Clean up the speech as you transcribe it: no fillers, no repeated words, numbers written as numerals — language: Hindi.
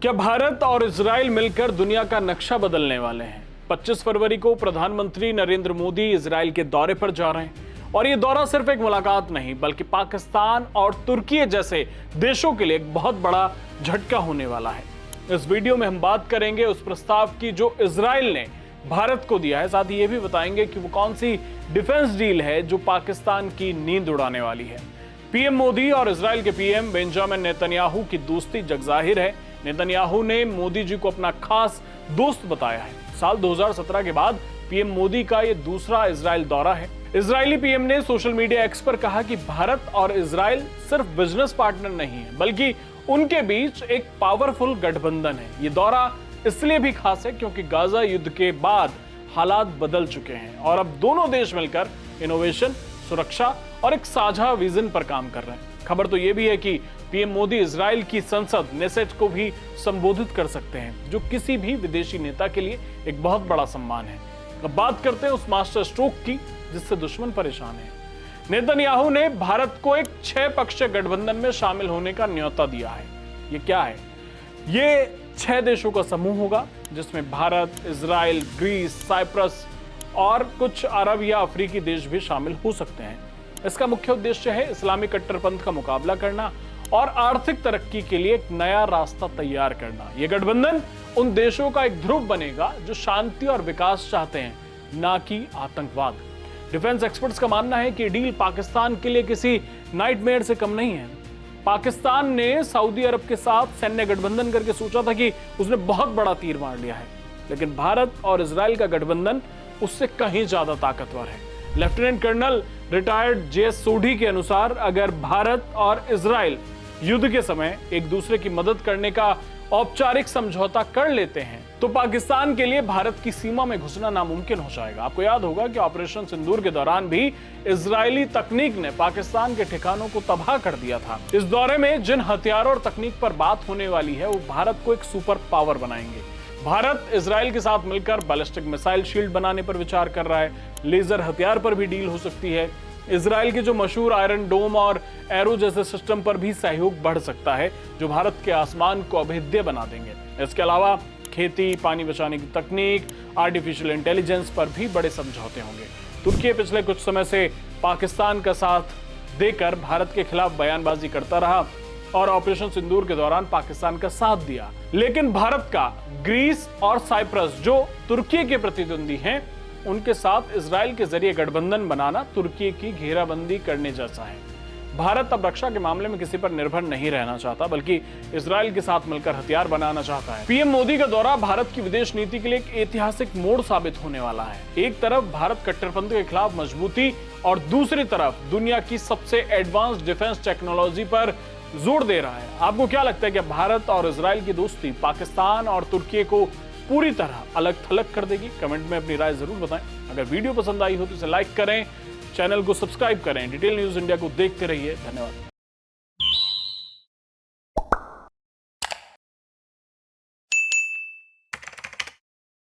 क्या भारत और इजराइल मिलकर दुनिया का नक्शा बदलने वाले हैं? 25 फरवरी को प्रधानमंत्री नरेंद्र मोदी इजराइल के दौरे पर जा रहे हैं और ये दौरा सिर्फ एक मुलाकात नहीं बल्कि पाकिस्तान और तुर्की जैसे देशों के लिए एक बहुत बड़ा झटका होने वाला है। इस वीडियो में हम बात करेंगे उस प्रस्ताव की जो इजराइल ने भारत को दिया है। साथ ही ये भी बताएंगे कि वो कौन सी डिफेंस डील है जो पाकिस्तान की नींद उड़ाने वाली है। पीएम मोदी और इजराइल के पीएम बेंजामिन नेतन्याहू की दोस्ती जगजाहिर है। नेतन्याहू ने मोदी जी को अपना खास दोस्त बताया है। साल 2017 के बाद पीएम मोदी का ये दूसरा इजराइल दौरा है। इजरायली पीएम ने सोशल मीडिया एक्स पर कहा कि भारत और इजराइल सिर्फ बिजनेस पार्टनर नहीं है बल्कि उनके बीच एक पावरफुल गठबंधन है। ये दौरा इसलिए भी खास है क्योंकि गाजा युद्ध के बाद हालात बदल चुके हैं और अब दोनों देश मिलकर इनोवेशन, सुरक्षा और एक साझा विजन पर काम कर रहे हैं। खबर तो यह भी है कि पीएम मोदी इजराइल की संसद नेसेट को भी संबोधित कर सकते हैं, जो किसी भी विदेशी नेता के लिए एक बहुत बड़ा सम्मान है। अब बात करते हैं उस मास्टर स्ट्रोक की जिससे दुश्मन परेशान है। नेतन्याहू ने भारत को एक 6 पक्षीय गठबंधन में शामिल होने का न्योता दिया है। ये क्या है? ये 6 देशों का समूह होगा जिसमें भारत, इजराइल, ग्रीस, साइप्रस और कुछ अरब या अफ्रीकी देश भी शामिल हो सकते हैं। इसका मुख्य उद्देश्य है इस्लामी कट्टरपंथ का मुकाबला करना और आर्थिक तरक्की के लिए एक नया रास्ता तैयार करना। यह गठबंधन उन देशों का एक ध्रुव बनेगा जो शांति और विकास चाहते हैं, ना कि आतंकवाद। डिफेंस एक्सपर्ट्स का मानना है कि डील पाकिस्तान के लिए किसी नाइटमेयर से कम नहीं है। पाकिस्तान ने सऊदी अरब के साथ सैन्य गठबंधन करके सोचा था कि उसने बहुत बड़ा तीर मार लिया है, लेकिन भारत और इजराइल का गठबंधन उससे कहीं ज्यादा ताकतवर है। Lieutenant colonel retired JS Sodhi के अनुसार अगर भारत और इजराइल युद्ध के समय एक दूसरे की मदद करने का औपचारिक समझौता कर लेते हैं तो पाकिस्तान के लिए भारत की सीमा में घुसना नामुमकिन हो जाएगा। आपको याद होगा कि ऑपरेशन सिंदूर के दौरान भी इजरायली तकनीक ने पाकिस्तान के ठिकानों को तबाह कर दिया था। इस दौरे में जिन हथियारों और तकनीक पर बात होने वाली है वो भारत को एक सुपर पावर बनाएंगे। भारत इजराइल के साथ मिलकर बैलिस्टिक मिसाइल शील्ड बनाने पर विचार कर रहा है। लेजर हथियार पर भी डील हो सकती है। इजराइल के जो मशहूर आयरन डोम और एरो जैसे सिस्टम पर भी सहयोग बढ़ सकता है जो भारत के आसमान को अभेद्य बना देंगे। इसके अलावा खेती, पानी बचाने की तकनीक, आर्टिफिशियल इंटेलिजेंस पर भी बड़े समझौते होंगे। तुर्की पिछले कुछ समय से पाकिस्तान का साथ देकर भारत के खिलाफ बयानबाजी करता रहा और ऑपरेशन सिंदूर के दौरान पाकिस्तान का साथ दिया, लेकिन भारत का ग्रीस और साइप्रस जो तुर्की के प्रतिद्वंदी हैं उनके साथ इजराइल के जरिए गठबंधन बनाना तुर्की की घेराबंदी करने जैसा है। भारत अब रक्षा के मामले में किसी पर निर्भर नहीं रहना चाहता बल्कि इजराइल के साथ मिलकर हथियार बनाना चाहता है। पीएम मोदी का दौरा भारत की विदेश नीति के लिए एक ऐतिहासिक मोड़ साबित होने वाला है। एक तरफ भारत कट्टरपंथ के खिलाफ मजबूती और दूसरी तरफ दुनिया की सबसे एडवांस डिफेंस टेक्नोलॉजी पर जोर दे रहा है। आपको क्या लगता है कि भारत और इजराइल की दोस्ती पाकिस्तान और तुर्की को पूरी तरह अलग थलग कर देगी? कमेंट में अपनी राय जरूर बताएं। अगर वीडियो पसंद आई हो तो इसे लाइक करें, चैनल को सब्सक्राइब करें। डिटेल न्यूज इंडिया को देखते रहिए। धन्यवाद।